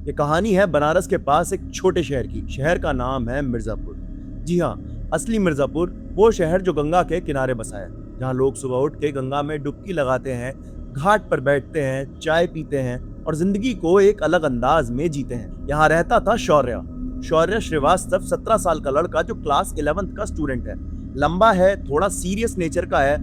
ये कहानी है बनारस के पास एक छोटे शहर की। शहर का नाम है मिर्जापुर। जी हाँ, असली मिर्जापुर, वो शहर जो गंगा के किनारे बसा है, जहाँ लोग सुबह उठ के गंगा में डुबकी लगाते हैं, घाट पर बैठते हैं, चाय पीते हैं और जिंदगी को एक अलग अंदाज में जीते हैं। यहाँ रहता था शौर्य। शौर्य श्रीवास्तव 17 साल का लड़का जो क्लास 11th का स्टूडेंट है। लंबा है, थोड़ा सीरियस नेचर का है,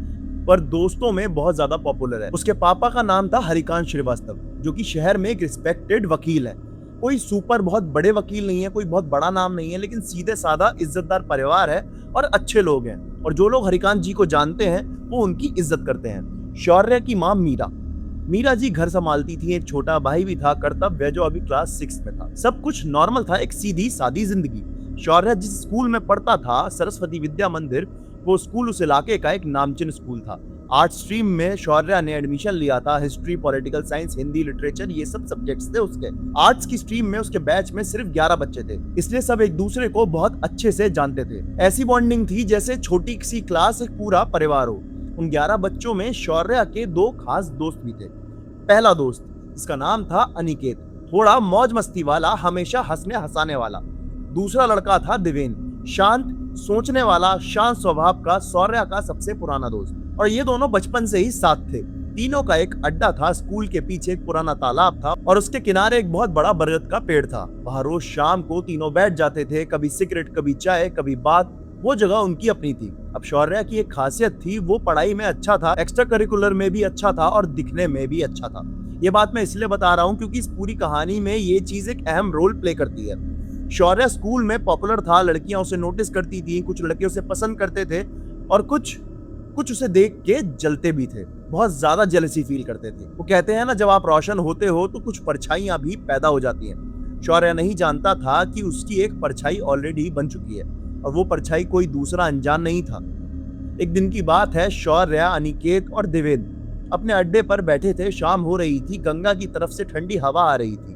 पर दोस्तों में बहुत ज्यादा पॉपुलर है। उसके पापा का नाम था हरिकांत श्रीवास्तव, जो कि शहर में एक रिस्पेक्टेड वकील है। कोई सुपर बहुत बड़े वकील नहीं है, कोई बहुत बड़ा नाम नहीं है, लेकिन सीधे साधा इज्जतदार परिवार है और अच्छे लोग हैं। और जो लोग हरिकांत जी को जानते हैं वो उनकी इज्जत करते हैं। शौर्य की माँ मीरा, मीरा जी घर संभालती थी। एक छोटा भाई भी था, कर्तव्य, जो अभी क्लास 6 में था। सब कुछ नॉर्मल था, एक सीधी सादी जिंदगी। शौर्य जिस स्कूल में पढ़ता था, सरस्वती विद्या मंदिर, वो स्कूल उस इलाके का एक नामचीन स्कूल था। आर्ट स्ट्रीम में शौर्य ने एडमिशन लिया था। History, political science, Hindi, literature, ये सब सब्जेक्ट्स थे उसके। आर्ट्स की स्ट्रीम में उसके बैच में सिर्फ 11 बच्चे थे, इसलिए सब एक दूसरे को बहुत अच्छे से जानते थे। ऐसी बॉन्डिंग थी जैसे छोटी सी क्लास एक पूरा परिवार हो। उन 11 बच्चों में शौर्य के 2 खास दोस्त भी थे। पहला दोस्त, जिसका नाम था अनिकेत, थोड़ा मौज मस्ती वाला, हमेशा हंसने हंसाने वाला। दूसरा लड़का था देवेन, शांत, सोचने वाला, शांत स्वभाव का, शौर्य का सबसे पुराना दोस्त। और ये दोनों बचपन से ही साथ थे। तीनों का एक अड्डा था। स्कूल के पीछे एक पुराना तालाब था और उसके किनारे एक बहुत बड़ा बरगद का पेड़ था। वहां रोज शाम को तीनों बैठ जाते थे, कभी सिगरेट, कभी चाय, कभी बात। वो जगह उनकी अपनी थी। अब शौर्य की एक खासियत थी, वो पढ़ाई में अच्छा था, एक्स्ट्रा करिकुलर में भी अच्छा था और दिखने में भी अच्छा था। ये बात मैं इसलिए बता रहा हूँ क्योंकि इस पूरी कहानी में ये चीज एक अहम रोल प्ले करती है। शौर्य स्कूल में पॉपुलर था, लड़कियां उसे नोटिस करती थी, कुछ लड़के उसे पसंद करते थे और कुछ कुछ उसे देख के जलते भी थे, बहुत ज्यादा जेलसी फील करते थे। वो कहते हैं ना, जब आप रोशन होते हो तो कुछ परछाइयां भी पैदा हो जाती हैं। शौर्य नहीं जानता था कि उसकी एक परछाई ऑलरेडी बन चुकी है और वो परछाई कोई दूसरा अनजान नहीं था। एक दिन की बात है, शौर्य, अनिकेत और देवेन अपने अड्डे पर बैठे थे। शाम हो रही थी, गंगा की तरफ से ठंडी हवा आ रही थी।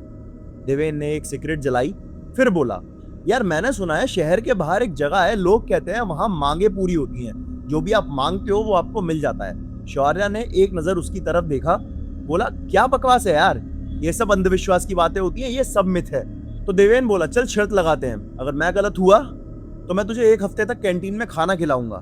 देवेन ने एक सिगरेट जलाई, फिर बोला, यार मैंने सुना है शहर के बाहर एक जगह है, लोग कहते हैं वहां मांगे पूरी होती हैं, जो भी आप मांगते हो वो आपको मिल जाता है। शौर्य ने एक नजर उसकी तरफ देखा, बोला, क्या बकवास है यार, ये सब अंधविश्वास की बातें होती हैं, ये सब मिथ है। तो देवेन बोला, चल शर्त लगाते हैं, अगर मैं गलत हुआ तो मैं तुझे 1 हफ्ते तक कैंटीन में खाना खिलाऊंगा,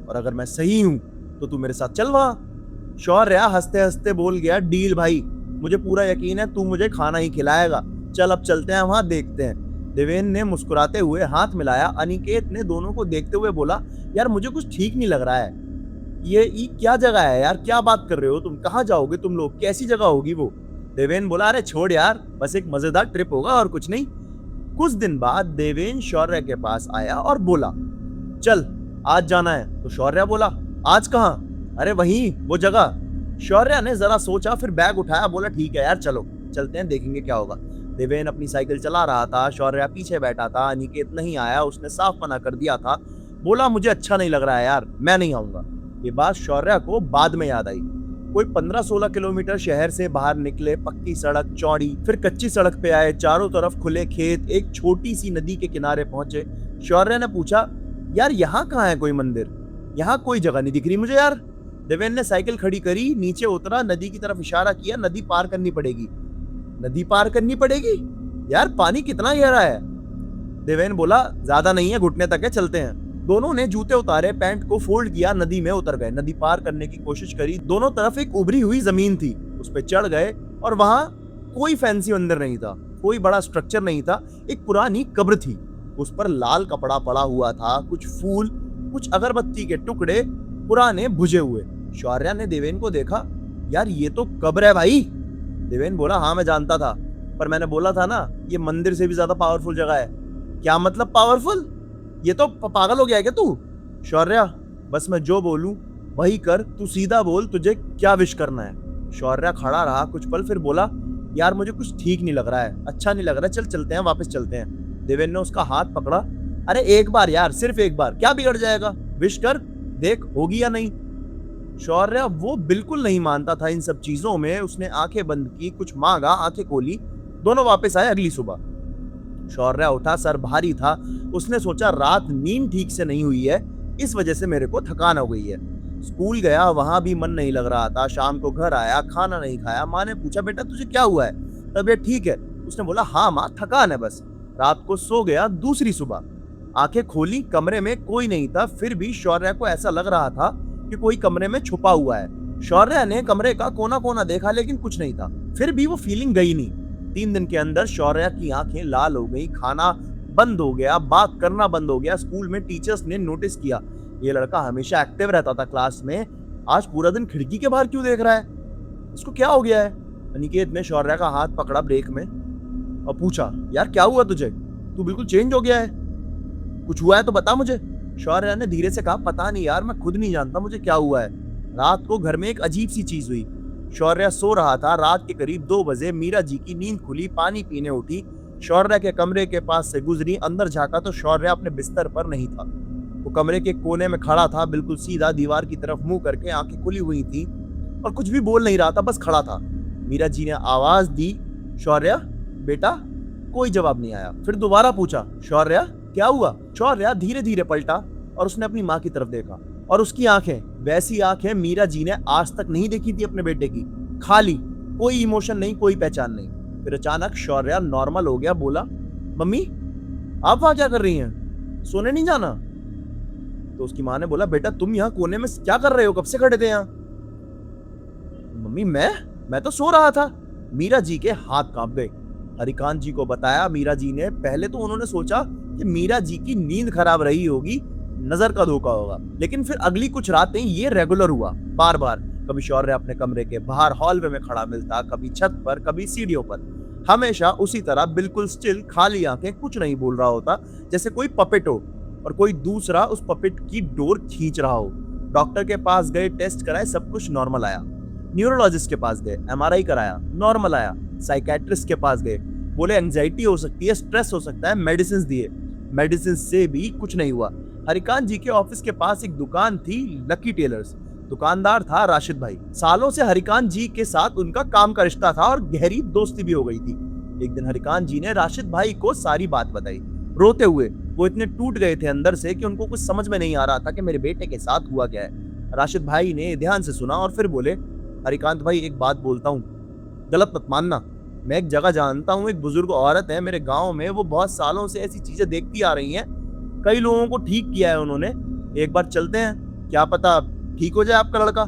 और अगर मैं सही हूं तो तू मेरे साथ चल वहां। शौर्य हंसते हंसते बोल गया, डील भाई, मुझे पूरा यकीन है तू मुझे खाना ही खिलाएगा, चल अब चलते हैं वहां, देखते हैं। देवेन ने मुस्कुराते हुए हाथ मिलाया। अनिकेत ने दोनों को देखते हुए बोला, यार मुझे कुछ ठीक नहीं लग रहा है, ये क्या जगह है यार, क्या बात कर रहे हो तुम, कहाँ जाओगे तुम लोग, कैसी जगह होगी वो। देवेन बोला, अरे छोड़ यार, बस एक मजेदार ट्रिप होगा और कुछ नहीं। कुछ दिन बाद देवेन शौर्य के पास आया और बोला, चल आज जाना है। तो शौर्य बोला, आज कहाँ? अरे वहीं, वो जगह। शौर्य ने जरा सोचा, फिर बैग उठाया, बोला, ठीक है यार, चलो चलते हैं, देखेंगे क्या होगा। देवेन अपनी साइकिल चला रहा था, शौर्य पीछे बैठा था। अनिकेत नहीं आया, उसने साफ मना कर दिया था, बोला, मुझे अच्छा नहीं लग रहा है यार, मैं नहीं आऊंगा। ये बात शौर्य को बाद में याद आई। कोई 15-16 किलोमीटर शहर से बाहर निकले, पक्की सड़क चौड़ी, फिर कच्ची सड़क पे आए, चारों तरफ खुले खेत, एक छोटी सी नदी के किनारे पहुंचे। शौर्य ने पूछा, यार यहाँ कहाँ है कोई मंदिर, यहाँ कोई जगह नहीं दिख रही मुझे यार। देवेन ने साइकिल खड़ी करी, नीचे उतरा, नदी की तरफ इशारा किया, नदी पार करनी पड़ेगी। नदी पार करनी पड़ेगी? यार पानी कितना गहरा है? देवेन बोला, ज्यादा नहीं है, घुटने तक है, चलते हैं। दोनों ने जूते उतारे, पैंट को फोल्ड किया, नदी में उतर गए। नदी पार करने की कोशिश करी। दोनों तरफ एक उभरी हुई जमीन थी, उस पर चढ़ गए और वहां कोई फैंसी मंदिर नहीं था, कोई बड़ा स्ट्रक्चर नहीं था, एक पुरानी कब्र थी। उस पर लाल कपड़ा पड़ा हुआ था, कुछ फूल, कुछ अगरबत्ती के टुकड़े, पुराने बुझे हुए। शौर्य ने देवेन को देखा, यार ये तो कब्र है भाई। देवेन बोला, हाँ मैं जानता था, पर मैंने बोला था ना, ये मंदिर से भी ज्यादा पावरफुल जगह है। क्या मतलब पावरफुल? ये तो पागल हो गया है क्या तू? शौर्य, बस मैं जो बोलूं वही कर, तू सीधा बोल, तुझे क्या विश करना है। शौर्य खड़ा रहा कुछ पल, फिर बोला, यार मुझे कुछ ठीक नहीं लग रहा है, अच्छा नहीं लग रहा है, चल चलते हैं, वापस चलते हैं। देवेन ने उसका हाथ पकड़ा, अरे एक बार यार, सिर्फ एक बार, क्या बिगड़ जाएगा, विश कर, देख होगी या नहीं। शौर्य वो बिल्कुल नहीं मानता था इन सब चीजों में। उसने आंखें बंद की, कुछ मांगा, आंखें खोली, दोनों वापस आए अगली सुबह। शौर्य उठा, सर भारी था। उसने सोचा, रात नींद ठीक से नहीं हुई है, इस वजह से मेरे को थकान हो गई है। स्कूल गया, वहां भी मन नहीं लग रहा था। शाम को घर आया, खाना नहीं खाया। माँ ने पूछा, बेटा तुझे क्या हुआ है, तबीयत ठीक है? उसने बोला, हाँ माँ, थकान है बस। रात को सो गया। दूसरी सुबह आंखें खोली, कमरे में कोई नहीं था। फिर भी शौर्या को ऐसा लग रहा था कि कोई कमरे में छुपा हुआ है। शौर्या ने कमरे का कोना कोना देखा, लेकिन कुछ नहीं था। फिर भी वो फीलिंग गई नहीं। 3 दिन के अंदर शौर्या की आंखें लाल हो गई, खाना बंद हो गया, बात करना बंद हो गया। स्कूल में टीचर्स ने नोटिस किया, ये लड़का हमेशा एक्टिव रहता था क्लास में, आज पूरा दिन खिड़की के बाहर क्यों देख रहा है, इसको क्या हो गया है। अनिकेत ने शौर्या का हाथ पकड़ा ब्रेक में और पूछा, यार क्या हुआ तुझे, तू बिल्कुल चेंज हो गया है, कुछ हुआ है तो बता मुझे। शौर्या ने धीरे से कहा, पता नहीं यार, मैं खुद नहीं जानता मुझे क्या हुआ है। रात को घर में एक अजीब सी चीज हुई। शौर्या सो रहा था, रात के करीब 2 बजे मीरा जी की नींद खुली, पानी पीने उठी, शौर्या के कमरे के पास से गुजरी, अंदर झांका तो शौर्या अपने बिस्तर पर नहीं था। वो कमरे के कोने में खड़ा था, बिल्कुल सीधा, दीवार की तरफ मुंह करके, आंखें खुली हुई थी और कुछ भी बोल नहीं रहा था, बस खड़ा था। मीरा जी ने आवाज दी, शौर्या बेटा। कोई जवाब नहीं आया। फिर दोबारा पूछा, शौर्या क्या हुआ। शौर्या धीरे धीरे पलटा और उसने अपनी माँ की तरफ देखा और उसकी आंखें, वैसी आंखें मीरा जी ने आज तक नहीं देखी थी अपने बेटे की। खाली, कोई इमोशन नहीं, कोई पहचान नहीं। फिर अचानक शौर्या नॉर्मल हो गया, बोला, मम्मी आप वहां क्या कर रही हैं, सोने नहीं जाना। तो उसकी माँ ने बोला, बेटा तुम यहाँ कोने में क्या कर रहे हो, कब से खड़े थे यहाँ। मम्मी मैं तो सो रहा था। मीरा जी के हाथ कांप गए। हरिकांत जी को बताया मीरा जी ने। पहले तो उन्होंने सोचा कि मीरा जी की नींद खराब रही होगी, नजर का धोखा होगा, लेकिन फिर अगली कुछ रातें ये रेगुलर हुआ, बार बार। कभी शौर्य अपने कमरे के बाहर हॉलवे में खड़ा मिलता, कभी छत पर, कभी सीढ़ियों पर, हमेशा उसी तरह, बिल्कुल स्टिल, खाली आंखें, कुछ नहीं बोल रहा होता, जैसे कोई पपेट हो और कोई दूसरा उस पपेट की डोर खींच रहा हो। डॉक्टर के पास गए, टेस्ट कराए, सब कुछ नॉर्मल आया। न्यूरोलॉजिस्ट के पास गए, एमआरआई कराया, नॉर्मल आया। साइकेट्रिस्ट के पास गए, बोले एंजाइटी हो सकती है, स्ट्रेस हो सकता है, मेडिसिन दिए, मेडिसिन से भी कुछ नहीं हुआ। हरिकांत जी के ऑफिस के पास एक दुकान थी, लकी टेलर्स। दुकानदार था राशिद भाई। सालों से हरिकांत जी के साथ उनका काम का रिश्ता था और गहरी दोस्ती भी हो गई थी। एक दिन हरिकांत जी ने राशिद भाई को सारी बात बताई, रोते हुए। वो इतने टूट गए थे अंदर से कि उनको कुछ समझ में नहीं आ रहा था कि मेरे बेटे के साथ हुआ क्या है। राशिद भाई ने ध्यान से सुना और फिर बोले, हरिकांत भाई एक बात बोलता हूँ, गलत मत मानना। मैं एक जगह जानता हूँ, एक बुजुर्ग औरत है मेरे गांव में, वो बहुत सालों से ऐसी चीजें देखती आ रही हैं। कई लोगों को ठीक किया है उन्होंने। एक बार चलते हैं, क्या पता ठीक हो जाए आपका लड़का।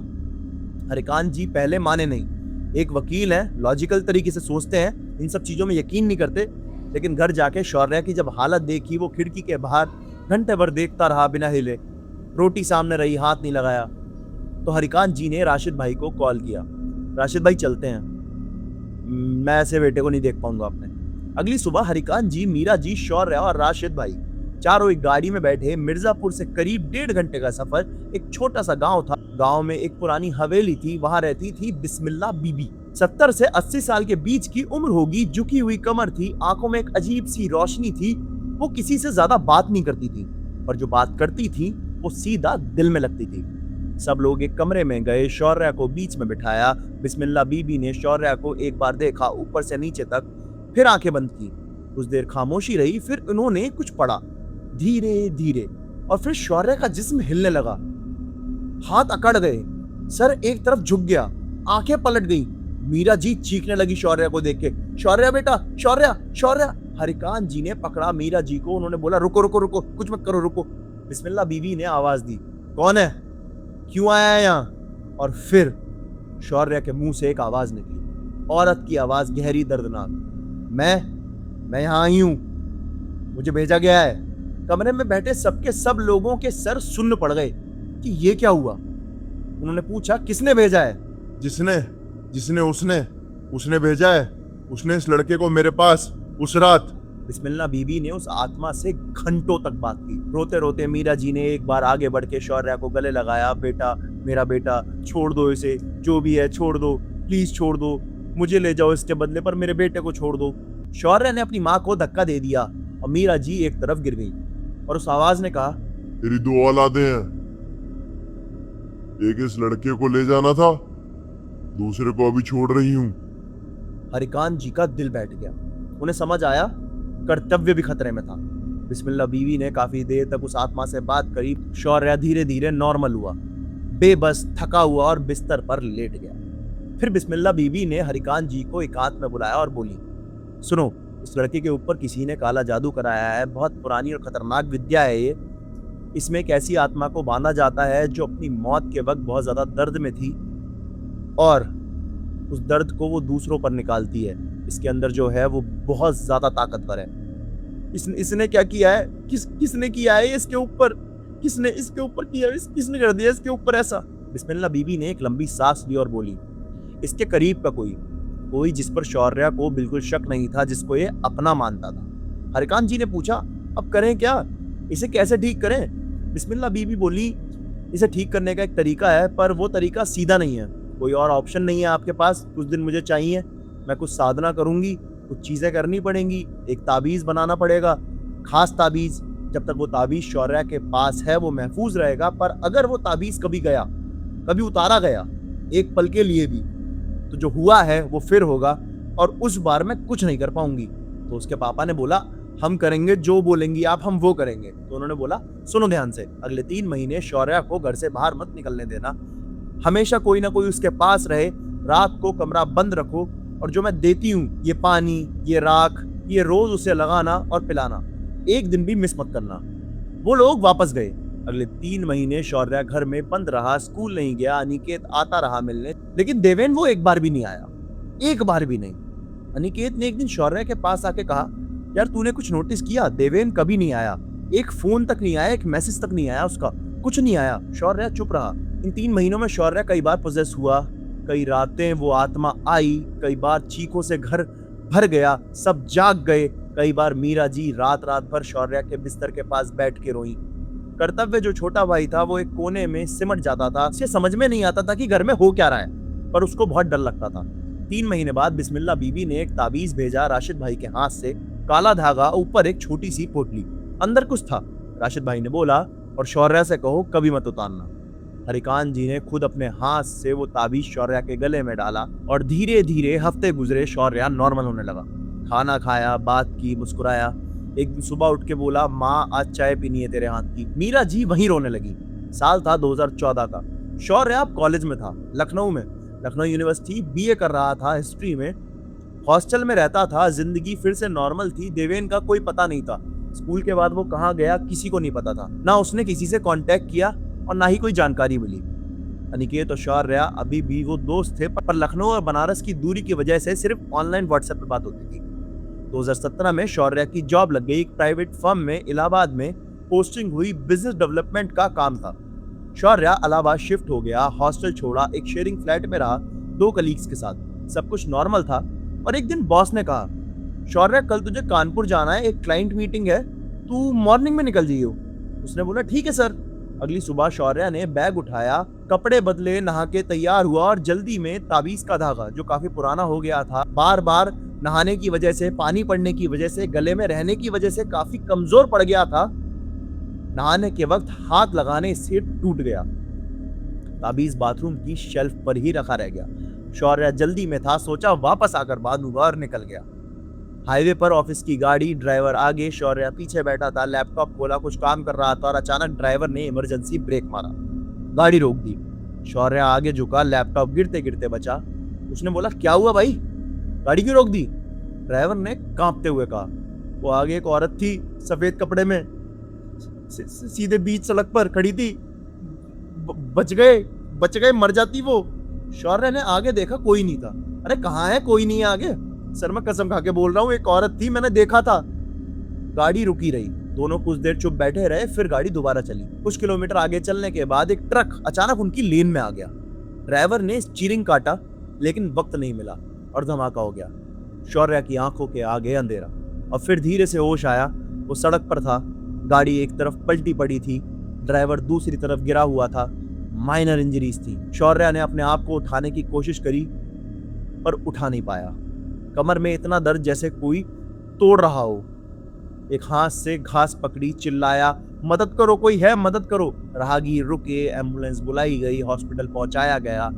हरिकांत जी पहले माने नहीं। एक वकील हैं, लॉजिकल तरीके से सोचते हैं, इन सब चीजों में यकीन नहीं करते। लेकिन घर जाके शौर्या की जब हालत देखी, वो खिड़की के बाहर घंटे भर देखता रहा बिना हिले, रोटी सामने रही, हाथ नहीं लगाया। तो हरिकांत जी ने राशिद भाई को कॉल किया, राशिद भाई चलते हैं, मैं ऐसे बेटे को नहीं देख पाऊंगा अपने। अगली सुबह हरिकांत जी, मीरा जी, शौर्या और राशिद भाई चारों एक गाड़ी में बैठे। मिर्जापुर से करीब 1.5 घंटे का सफर। एक छोटा सा गांव था। गांव में एक पुरानी हवेली थी, वहां रहती थी बिस्मिल्लाह बीबी। 70 से 80 साल के बीच की उम्र होगी, झुकी हुई कमर थी, आंखों में एक अजीब सी रोशनी थी। वो किसी से ज्यादा बात नहीं करती थी, और जो बात करती थी वो सीधा दिल में लगती थी। सब लोग एक कमरे में गए, शौर्या को बीच में बिठाया। बिस्मिल्लाह बीबी ने शौर्या को एक बार देखा, ऊपर से नीचे तक, फिर आंखें बंद की। कुछ देर खामोशी रही, फिर उन्होंने कुछ पढ़ा धीरे धीरे, और फिर शौर्या का जिस्म हिलने लगा, हाथ अकड़ गए, सर एक तरफ झुक गया, आंखें पलट गई। मीरा जी चीखने लगी शौर्या को देख के, शौर्या बेटा, शौर्या, शौर्या। हरिकांत जी ने पकड़ा मीरा जी को, उन्होंने बोला, रुको रुको रुको, कुछ मत करो, रुको। बिस्मिल्लाह बीवी ने आवाज दी, कौन है, क्यों आया है यहाँ। और फिर शौर्या के मुंह से एक आवाज निकली, औरत की आवाज, गहरी, दर्दनाक, मैं यहाँ आई हूं, मुझे भेजा गया है। कमरे में बैठे सबके सब लोगों के सर सुन्न पड़ गए कि ये क्या हुआ। उन्होंने पूछा, किसने भेजा है। जिसने उसने भेजा है, उसने इस लड़के को मेरे पास उस रात। बिस्मिल्लाह बीबी ने उस आत्मा से घंटों तक बात की। रोते रोते मीरा जी ने एक बार आगे बढ़ के शौर्या को गले लगाया, बेटा, मेरा बेटा, छोड़ दो इसे, जो भी है छोड़ दो, प्लीज छोड़ दो, मुझे ले जाओ इसके बदले पर मेरे बेटे को छोड़ दो। शौर्या ने अपनी माँ को धक्का दे दिया और मीरा जी एक तरफ गिर गई, और उस आवाज ने कहा, तेरी 2 औलादें हैं, एक इस लड़के को ले जाना था, दूसरे को अभी छोड़ रही हूँ। हरिकांत जी का दिल बैठ गया। उन्हें समझ आया कर्तव्य भी खतरे में था। बिस्मिल्लाह बीवी ने काफी देर तक उस आत्मा से बात करी। शौर्या धीरे धीरे नॉर्मल हुआ, बेबस, थका हुआ और बिस्तर पर लेट गया। फिर बिस्मिल्लाह बीवी ने हरिकांत जी को एकांत में बुलाया और बोली, सुनो, इस लड़के के ऊपर किसी ने काला जादू कराया है, बहुत पुरानी और खतरनाक विद्या है ये। इसमें एक ऐसी आत्मा को बांधा जाता है जो अपनी मौत के वक्त बहुत ज्यादा दर्द में थी और उस दर्द को वो दूसरों पर निकालती है। इसके अंदर जो है वो बहुत ज्यादा ताकतवर है। इसने क्या किया है? किसने किया है इसके ऊपर? किसने इसके ऊपर किया? किसने कर दिया इसके ऊपर ऐसा? बिस्मिल्लाह बीबी ने एक लंबी सांस ली और बोली, इसके करीब का कोई जिस पर शौर्या को बिल्कुल शक नहीं था, जिसको ये अपना मानता था। हरिकांत जी ने पूछा, अब करें क्या? इसे कैसे ठीक करें? बिस्मिल्लाह बीबी बोली, इसे ठीक करने का एक तरीका है, पर वो तरीका सीधा नहीं है। कोई और ऑप्शन नहीं है आपके पास? कुछ दिन मुझे चाहिए, मैं कुछ साधना करूंगी, कुछ चीजें करनी पड़ेंगी, एक ताबीज बनाना पड़ेगा, खास ताबीज। जब तक वो ताबीज शौर्या के पास है वो महफूज रहेगा, पर अगर वो ताबीज कभी गया, कभी उतारा गया, एक पल के लिए भी, तो जो हुआ है वो फिर होगा और उस बार मैं कुछ नहीं कर पाऊंगी। तो उसके पापा ने बोला, हम करेंगे जो बोलेंगी आप, हम वो करेंगे। तो उन्होंने बोला, सुनो ध्यान से, अगले 3 महीने शौर्या को घर से बाहर मत निकलने देना, हमेशा कोई ना कोई उसके पास रहे, रात को कमरा बंद रखो और जो मैं देती हूँ, ये पानी, ये राख, ये रोज उसे लगाना और पिलाना, एक दिन भी मिस मत करना। वो लोग वापस गए। अगले 3 महीने शौर्या घर में बंद रहा, स्कूल नहीं गया। अनिकेत आता रहा मिलने, लेकिन देवेन वो एक बार भी नहीं आया, एक बार भी नहीं। अनिकेत ने एक दिन शौर्या के पास आके कहा, यार तूने कुछ नोटिस किया? देवेन कभी नहीं आया, एक फोन तक नहीं आया, एक मैसेज तक नहीं आया उसका, कुछ नहीं आया। शौर्या चुप रहा। इन 3 महीनों में शौर्या कई बार पोजेस हुआ, कई रातें वो आत्मा आई, कई बार चीखों से घर भर गया, सब जाग गए। कई बार मीरा जी रात भर शौर्या के बिस्तर के पास बैठ के रोई। कर्तव्य जो छोटा भाई था वो एक कोने में सिमट जाता था। उसे समझ में नहीं आता था कि घर में हो क्या रहा है, पर उसको बहुत डर लगता था। 3 महीने बाद बिस्मिल्लाह बीबी ने एक ताबीज भेजा राशिद भाई के हाथ से, काला धागा, ऊपर एक छोटी सी पोटली, अंदर कुछ था। राशिद भाई ने बोला, और शौर्या से कहो कभी मत उतारना। हरिकांत जी ने खुद अपने हाथ से वो ताबीज शौर्या के गले में डाला और धीरे धीरे हफ्ते गुजरे, शौर्या नॉर्मल होने लगा। खाना खाया, बात की, मुस्कुराया। एक दिन सुबह उठ के बोला, माँ आज चाय पीनी है तेरे हाथ की। मीरा जी वहीं रोने लगी। साल था 2014 का। शौर्या अब कॉलेज में था, लखनऊ में, लखनऊ यूनिवर्सिटी, बीए कर रहा था हिस्ट्री में। हॉस्टल में रहता था, जिंदगी फिर से नॉर्मल थी। देवेन का कोई पता नहीं था। स्कूल के बाद वो कहाँ गया किसी को नहीं पता था, ना उसने किसी से कांटेक्ट किया और ना ही कोई जानकारी मिली। अनिकेत और शौर्या अभी भी वो दोस्त थे, पर लखनऊ और बनारस की दूरी की वजह से सिर्फ ऑनलाइन व्हाट्सएप पे बात होती थी। 2017 में शौर्या की जॉब लग गई एक प्राइवेट फर्म में, इलाहाबाद में पोस्टिंग हुई, बिजनेस डेवलपमेंट का काम था। शौर्या इलाहाबाद शिफ्ट हो गया, हॉस्टल छोड़ा, एक शेयरिंग फ्लैट में रहा 2 कलीग्स के साथ। सब कुछ नॉर्मल था और एक दिन बॉस ने कहा, शौर्या कल तुझे कानपुर जाना है, एक क्लाइंट मीटिंग है, तू मॉर्निंग में निकल जाइयो। उसने बोला ठीक है सर। अगली सुबह शौर्या ने बैग उठाया, कपड़े बदले, नहा के तैयार हुआ और जल्दी में ताबीज का धागा जो काफी पुराना हो गया था, बार बार नहाने की वजह से, पानी पड़ने की वजह से, गले में रहने की वजह से काफी कमजोर पड़ गया था, नहाने के वक्त हाथ लगाने से टूट गया। ताबीज बाथरूम की शेल्फ पर ही रखा रह गया। शौर्या जल्दी में था, सोचा वापस आकर बांधूंगा और निकल गया। हाईवे पर ऑफिस की गाड़ी, ड्राइवर आगे, शौर्या पीछे बैठा था, लैपटॉप खोला, कुछ काम कर रहा था और अचानक ड्राइवर ने इमरजेंसी ब्रेक मारा, गाड़ी रोक दी। शौर्या आगे झुका, लैपटॉप गिरते गिरते बचा। उसने बोला, क्या हुआ भाई, गाड़ी क्यों रोक दी? ड्राइवर ने कांपते हुए कहा, वो आगे एक औरत थी सफेद कपड़े में, सीधे बीच सड़क पर खड़ी थी, बच गए, मर जाती वो। शौर्या ने आगे देखा, कोई नहीं था। अरे कहाँ है, कोई नहीं है आगे, सर मैं कसम खा के बोल रहा हूँ, एक औरत थी, मैंने देखा था। गाड़ी रुकी रही, दोनों कुछ देर चुप बैठे रहे, फिर गाड़ी दोबारा चली। कुछ किलोमीटर आगे चलने के बाद एक ट्रक अचानक उनकी लेन में आ गया। ड्राइवर ने स्टीयरिंग काटा, लेकिन वक्त नहीं मिला और धमाका हो गया। शौर्या की आंखों के आगे अंधेरा और फिर धीरे से होश आया। वो सड़क पर था, गाड़ी एक तरफ पलटी पड़ी थी, ड्राइवर दूसरी तरफ गिरा हुआ था, माइनर इंजरीज थी। शौर्या ने अपने आप को उठाने की कोशिश करी पर उठा नहीं पाया। कमर में इतना दर्द जैसे कोई तोड़ रहा हो। एक हाथ से घास पकड़ी, चिल्लाया, मदद करो, कोई है, मदद करो। राहगीर रुके, एम्बुलेंस बुलाई गई, हॉस्पिटल पहुंचाया गया,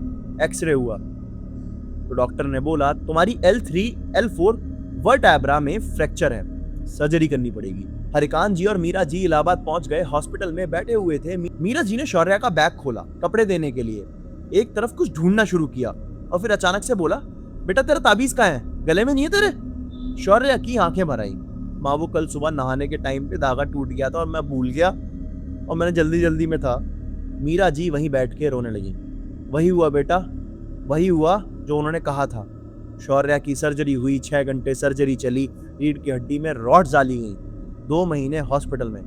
एक्सरे हुआ तो डॉक्टर ने बोला, तुम्हारी L3 L4 वर्टेब्रा में फ्रैक्चर है, सर्जरी करनी पड़ेगी। हरिकांत जी और मीरा जी इलाहाबाद पहुंच गए। हॉस्पिटल में बैठे हुए थे। मीरा जी ने शौर्या का बैग खोला कपड़े देने के लिए, एक तरफ कुछ ढूंढना शुरू किया और फिर अचानक से बोला, बेटा तेरा ताबीज कहाँ है, गले में नहीं है तेरे? शौर्या की आंखें भर आई। माँ, वो कल सुबह नहाने के टाइम पे धागा टूट गया था और मैं भूल गया और मैंने जल्दी जल्दी में था। मीरा जी वहीं बैठ के रोने लगी। वही हुआ बेटा, वही हुआ जो उन्होंने कहा था। शौर्या की सर्जरी हुई, 6 घंटे सर्जरी चली, रीढ़ की हड्डी में रॉड डाली गई, 2 महीने हॉस्पिटल में,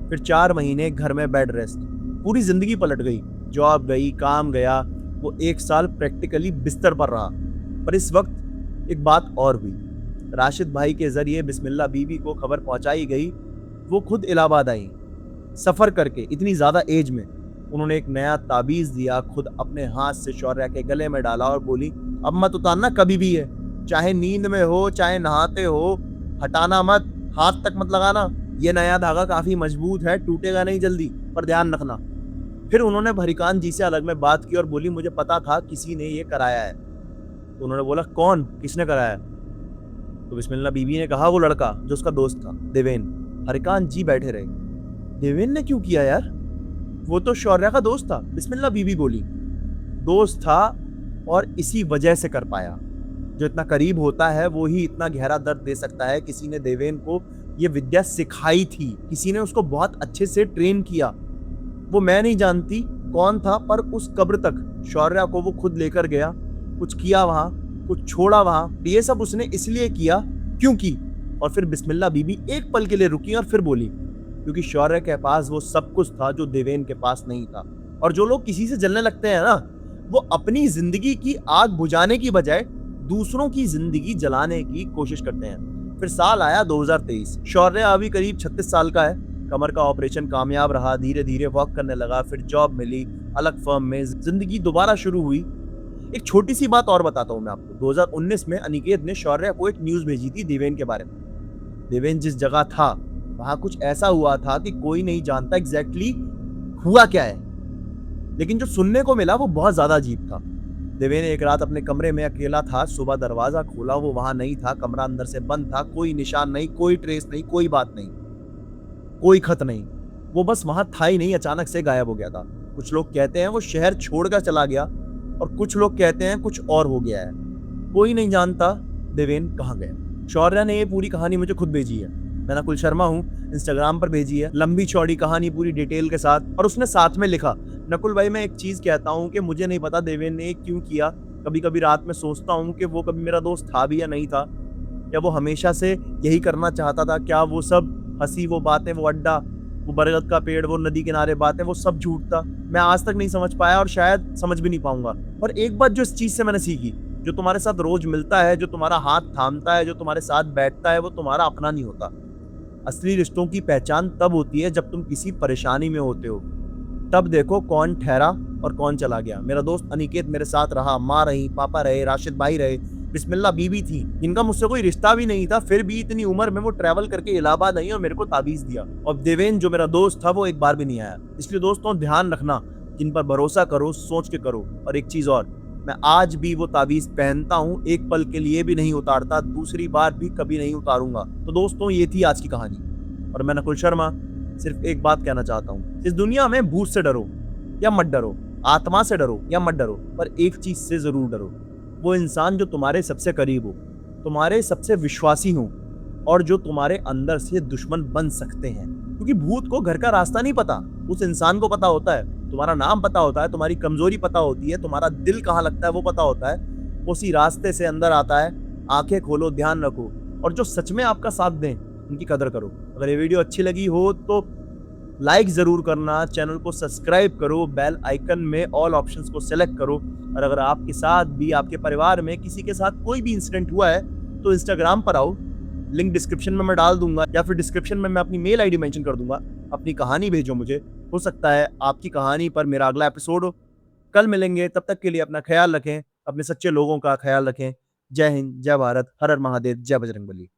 फिर 4 महीने घर में बेड रेस्ट। पूरी जिंदगी पलट गई। जॉब गई, काम गया, वो 1 साल प्रैक्टिकली बिस्तर पर रहा। पर इस वक्त एक बात और हुई। राशिद भाई के जरिए बिस्मिल्लाह बीबी को खबर पहुंचाई गई। वो खुद इलाहाबाद आई, सफर करके, इतनी ज्यादा एज में। उन्होंने एक नया ताबीज दिया, खुद अपने हाथ से शौर्या के गले में डाला और बोली, अब मत उतारना कभी भी है, चाहे नींद में हो, चाहे नहाते हो, हटाना मत, हाथ तक मत लगाना। ये नया धागा काफी मजबूत है, टूटेगा नहीं जल्दी, पर ध्यान रखना। फिर उन्होंने भरिकान जी से अलग में बात की और बोली, मुझे पता था किसी ने ये कराया है। तो उन्होंने बोला, कौन, किसने कराया? तो बिस्मिल्लाह बीबी ने कहा, वो लड़का जो उसका दोस्त था, देवेन। हरिकान जी बैठे रहे। देवेन ने क्यों किया यार? वो तो शौर्या का दोस्त था। बिस्मिल्लाह बीबी बोली, दोस्त था और इसी वजह से कर पाया। जो इतना करीब होता है वो ही इतना गहरा दर्द दे सकता है। किसी ने देवेन को ये विद्या सिखाई थी, किसी ने उसको बहुत अच्छे से ट्रेन किया। वो मैं नहीं जानती कौन था, पर उस कब्र तक शौर्या को वो खुद लेकर गया, कुछ किया वहां, कुछ छोड़ा वहां। ये सब उसने इसलिए किया क्योंकि, और फिर बिस्मिल्लाह बीबी एक पल के लिए रुकी और फिर बोली, क्योंकि शौर्य के पास वो सब कुछ था जो देवेन के पास नहीं था। और जो लोग किसी से जलने लगते हैं ना, वो अपनी जिंदगी की आग बुझाने की बजाय दूसरों की जिंदगी जलाने की कोशिश करते हैं। फिर साल आया 2023। शौर्य अभी करीब 36 साल का है। कमर का ऑपरेशन कामयाब रहा, धीरे धीरे वॉक करने लगा, फिर जॉब मिली, अलग फर्म में जिंदगी दोबारा शुरू हुई। एक छोटी सी बात और बताता हूँ मैं आपको। 2019 में अनिकेत ने शौर्य को एक न्यूज भेजी थी देवेन के बारे में। देवेन जिस जगह था वहां कुछ ऐसा हुआ था कि कोई नहीं जानता एग्जैक्टली हुआ क्या है, लेकिन जो सुनने को मिला वो बहुत ज्यादा अजीब था। देवेन एक रात अपने कमरे में अकेला था। सुबह दरवाजा खोला, वो वहां नहीं था। कमरा अंदर से बंद था। कोई निशान नहीं, कोई ट्रेस नहीं, कोई बात नहीं, कोई खत नहीं। वो बस वहां था ही नहीं, अचानक से गायब हो गया था। कुछ लोग कहते हैं वो शहर छोड़कर चला गया और कुछ लोग कहते हैं कुछ और हो गया है। कोई नहीं जानता देवेन कहाँ गया। शौर्या ने ये पूरी कहानी मुझे खुद भेजी है। मैं नकुल शर्मा हूँ, इंस्टाग्राम पर भेजी है, लंबी चौड़ी कहानी पूरी डिटेल के साथ। और उसने साथ में लिखा, नकुल भाई मैं एक चीज कहता हूँ कि मुझे नहीं पता देवेन ने क्यों किया। कभी कभी रात में सोचता हूँ कि वो कभी मेरा दोस्त था भी या नहीं था, या वो हमेशा से यही करना चाहता था। क्या वो सब हंसी, वो बातें, वो अड्डा, वो बरगद का पेड़, वो नदी किनारे बातें, वो सब झूठ था? मैं आज तक नहीं समझ पाया और शायद समझ भी नहीं पाऊंगा। और एक बात जो इस चीज से मैंने सीखी, जो तुम्हारे साथ रोज मिलता है, जो तुम्हारा हाथ थामता है, जो तुम्हारे साथ बैठता है, वो तुम्हारा अपना नहीं होता। असली रिश्तों की पहचान तब होती है जब तुम किसी परेशानी में होते हो। तब देखो कौन ठहरा और कौन चला गया। मेरा दोस्त अनिकेत मेरे साथ रहा, माँ रही, पापा रहे, राशिद भाई रहे, बिस्मिल्लाह बीबी थी, जिनका मुझसे कोई रिश्ता भी नहीं था, फिर भी इतनी उम्र में वो ट्रैवल करके इलाहाबाद आई और मेरे को ताबीज दिया। और देवेन जो मेरा दोस्त था वो एक बार भी नहीं आया। इसलिए दोस्तों ध्यान रखना, जिन पर भरोसा करो सोच के करो। और एक चीज और, मैं आज भी वो ताबीज पहनता हूँ, एक पल के लिए भी नहीं उतारता, दूसरी बार भी कभी नहीं उतारूंगा। तो दोस्तों ये थी आज की कहानी और मैं नकुल शर्मा सिर्फ एक बात कहना चाहता हूँ, इस दुनिया में भूत से डरो या मत डरो, आत्मा से डरो या मत डरो, पर एक चीज से जरूर डरो, वो इंसान जो तुम्हारे सबसे करीब हो, तुम्हारे सबसे विश्वासी हो और जो तुम्हारे अंदर से दुश्मन बन सकते हैं। क्योंकि भूत को घर का रास्ता नहीं पता, उस इंसान को पता होता है। तुम्हारा नाम पता होता है, तुम्हारी कमजोरी पता होती है, तुम्हारा दिल कहाँ लगता है वो पता होता है। उसी रास्ते से अंदर आता है। आंखें खोलो, ध्यान रखो और जो सच में आपका साथ दें उनकी कदर करो। अगर ये वीडियो अच्छी लगी हो तो लाइक जरूर करना, चैनल को सब्सक्राइब करो, बेल आइकन में ऑल ऑप्शंस को सेलेक्ट करो। और अगर आपके साथ भी, आपके परिवार में किसी के साथ कोई भी इंसिडेंट हुआ है तो इंस्टाग्राम पर आओ, लिंक डिस्क्रिप्शन में मैं डाल दूंगा या फिर डिस्क्रिप्शन में मैं अपनी मेल आईडी मेंशन कर दूंगा। अपनी कहानी भेजो मुझे, हो सकता है आपकी कहानी पर मेरा अगला एपिसोड हो। कल मिलेंगे, तब तक के लिए अपना ख्याल रखें, अपने सच्चे लोगों का ख्याल रखें। जय हिंद, जय भारत, हर हर महादेव, जय बजरंगबली।